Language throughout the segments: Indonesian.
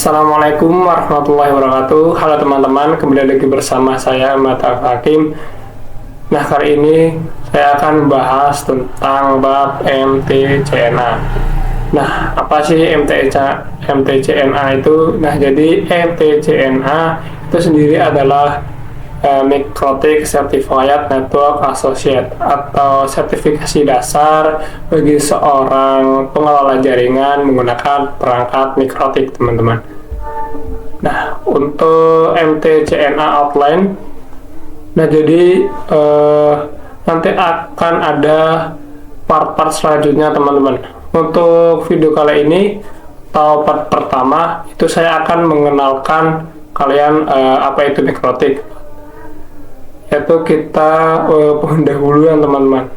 Assalamualaikum warahmatullahi wabarakatuh. Halo teman-teman, kembali lagi bersama saya Ahmad Hakim. Nah, kali ini saya akan bahas tentang bab MTCNA. Nah, apa sih MTCNA itu? Nah, jadi MTCNA itu sendiri adalah Microtik Certified Network Associate atau sertifikasi dasar bagi seorang pengelola jaringan menggunakan perangkat Microtik, teman-teman. Nah, untuk MTCNA outline, nah jadi nanti akan ada part-part selanjutnya, teman-teman. Untuk video kali ini atau part pertama itu saya akan mengenalkan kalian apa itu Microtik, yaitu kita pendahuluan, teman-teman.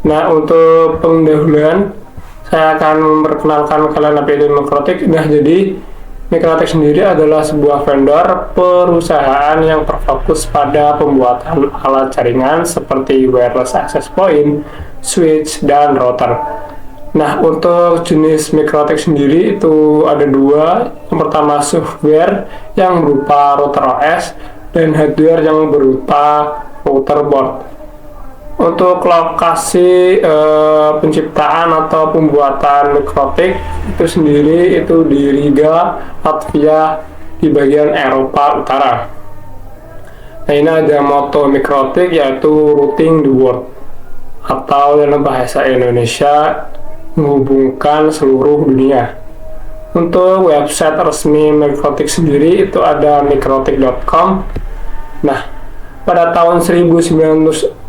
Nah, untuk pendahuluan saya akan memperkenalkan kalian apa itu Microtik. Nah, jadi Microtik sendiri adalah sebuah vendor perusahaan yang berfokus pada pembuatan alat jaringan seperti wireless access point, switch, dan router. Nah, untuk jenis Microtik sendiri itu ada dua. Yang pertama software yang berupa router OS dan hardware yang berupa router board. Untuk lokasi penciptaan atau pembuatan Microtik itu sendiri itu di Riga, Latvia, di bagian Eropa Utara. Nah, ini ada moto Microtik yaitu Routing the World, atau dalam bahasa Indonesia menghubungkan seluruh dunia. Untuk website resmi Microtik sendiri itu ada microtik.com. Nah, pada tahun 1996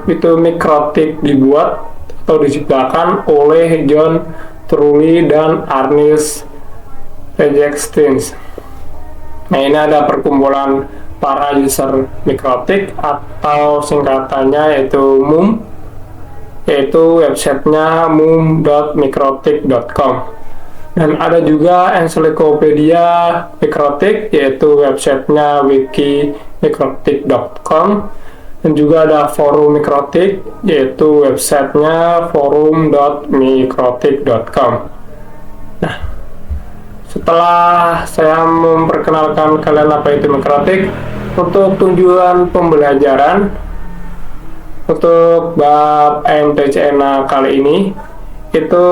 itu Microtik dibuat atau diciptakan oleh John Trulli dan Ernest Regenstein. Nah, ini ada perkumpulan para user Microtik atau singkatannya yaitu MUM, yaitu websitenya mum.microtik.com. Dan ada juga ensiklopedia Microtik, yaitu websitenya wikimicrotik.com. Dan juga ada forum Microtik, yaitu websitenya forum.microtik.com. Nah, setelah saya memperkenalkan kalian apa itu Microtik, untuk tujuan pembelajaran untuk bab MTCNA kali ini itu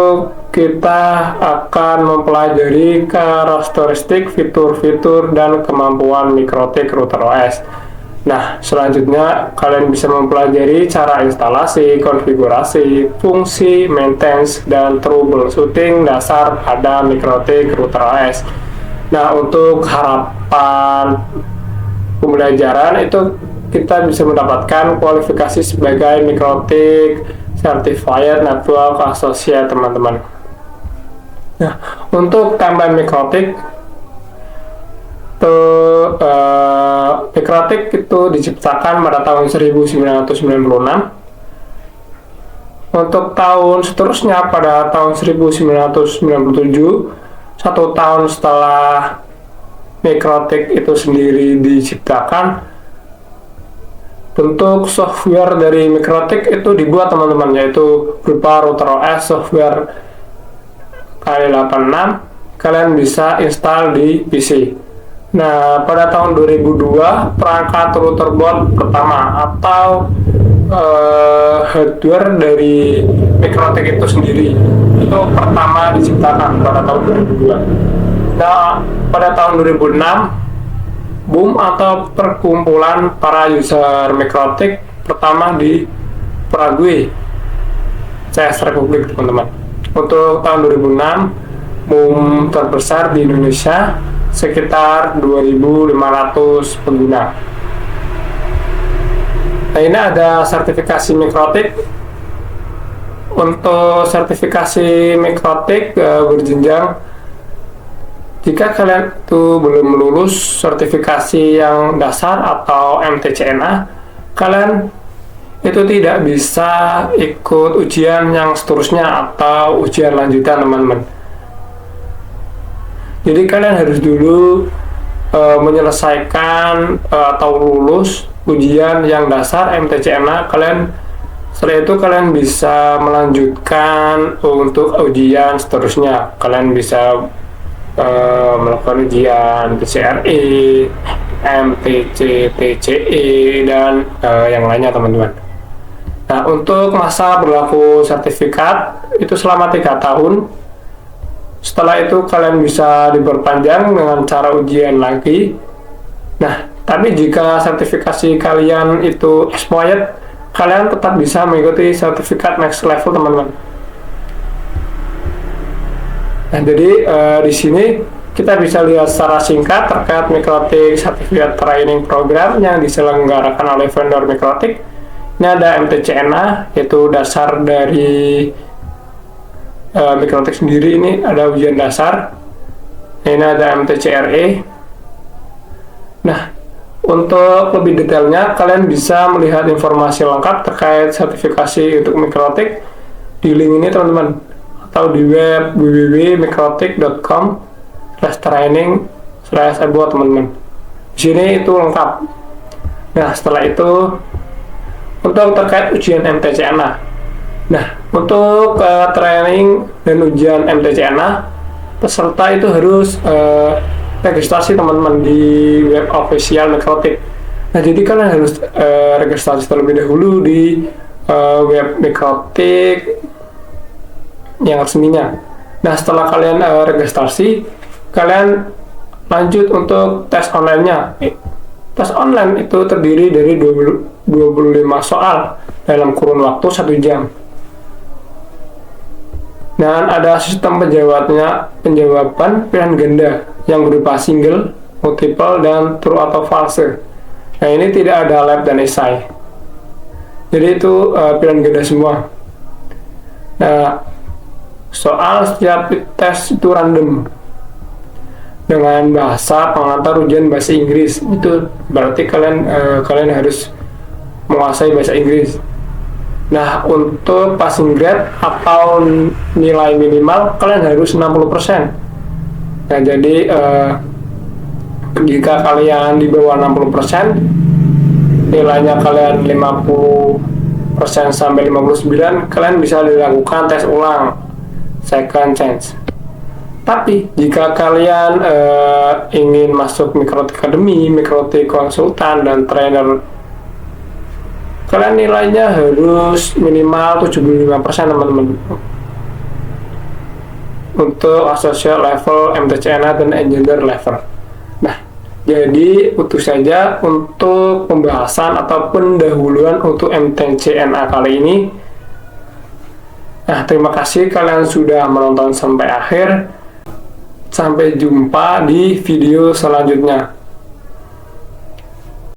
kita akan mempelajari karakteristik, fitur-fitur, dan kemampuan Microtik router OS. Nah, selanjutnya kalian bisa mempelajari cara instalasi, konfigurasi, fungsi, maintenance, dan troubleshooting dasar pada Microtik router OS. Nah, untuk harapan pembelajaran itu kita bisa mendapatkan kualifikasi sebagai Microtik Certified Network Associate, teman-teman. Nah, untuk timeline Microtik Microtik itu diciptakan pada tahun 1996. Untuk tahun seterusnya pada tahun 1997, satu tahun setelah Microtik itu sendiri diciptakan, bentuk software dari Microtik itu dibuat, teman-teman, yaitu berupa router OS software Kali86. Kalian bisa install di PC. Nah, pada tahun 2002 perangkat router board pertama atau hardware dari Microtik itu sendiri itu pertama diciptakan pada tahun 2002. Nah, pada tahun 2006 BUM atau perkumpulan para user Microtik pertama di Prague, Czech Republic, teman-teman. Untuk tahun 2006 BUM terbesar di Indonesia sekitar 2.500 pengguna. Nah, ini ada sertifikasi Microtik. Untuk sertifikasi Microtik berjenjang. Jika kalian itu belum lulus sertifikasi yang dasar atau MTCNA, kalian itu tidak bisa ikut ujian yang seterusnya atau ujian lanjutan, teman-teman. Jadi kalian harus dulu menyelesaikan atau lulus ujian yang dasar MTCNA. Kalian Setelah itu kalian bisa melanjutkan untuk ujian seterusnya. Kalian bisa melakukan ujian TCRE, MTC, TCE, dan yang lainnya teman-teman. Nah, untuk masa berlaku sertifikat itu selama 3 tahun. Setelah itu kalian bisa diperpanjang dengan cara ujian lagi. Nah, tapi jika sertifikasi kalian itu expired, kalian tetap bisa mengikuti sertifikat next level teman-teman. Nah, jadi di sini kita bisa lihat secara singkat terkait Mikrotik Certificate Training Program yang diselenggarakan oleh vendor Mikrotik. Ini ada MTCNA, yaitu dasar dari Mikrotik sendiri. Ini ada ujian dasar. Ini ada MTCRE. Nah, untuk lebih detailnya, kalian bisa melihat informasi lengkap terkait sertifikasi untuk Mikrotik di link ini teman-teman, atau di web www.mikrotik.com/training/buat teman-teman. Di sini itu lengkap. Nah, setelah itu untuk terkait ujian MTCNA. Nah, untuk training dan ujian MTCNA, peserta itu harus registrasi teman-teman di web official Mikrotik. Nah, jadi kalian harus registrasi terlebih dahulu di web Mikrotik yang resminya. Nah, setelah kalian registrasi, kalian lanjut untuk tes online-nya. Tes online itu terdiri dari 25 soal dalam kurun waktu 1 jam. Dan ada sistem penjawaban pilihan ganda yang berupa single, multiple, dan true atau false. Nah, ini tidak ada lab dan esai. Jadi itu pilihan ganda semua. Nah, soal setiap tes itu random dengan bahasa pengantar ujian bahasa Inggris. Itu berarti kalian harus menguasai bahasa Inggris. Nah, untuk passing grade atau nilai minimal kalian harus 60%. Nah, jadi jika kalian di bawah 60%, nilainya kalian 50% sampai 59%, kalian bisa dilakukan tes ulang second chance. Tapi jika kalian ingin masuk Mikrotik Academy, Mikrotik Konsultan, dan Trainer, kalian nilainya harus minimal 75% teman-teman, untuk associate level, MTCNA, dan engineer level. Nah, jadi itu saja untuk pembahasan atau pendahuluan untuk MTCNA kali ini. Nah, terima kasih kalian sudah menonton sampai akhir. Sampai jumpa di video selanjutnya.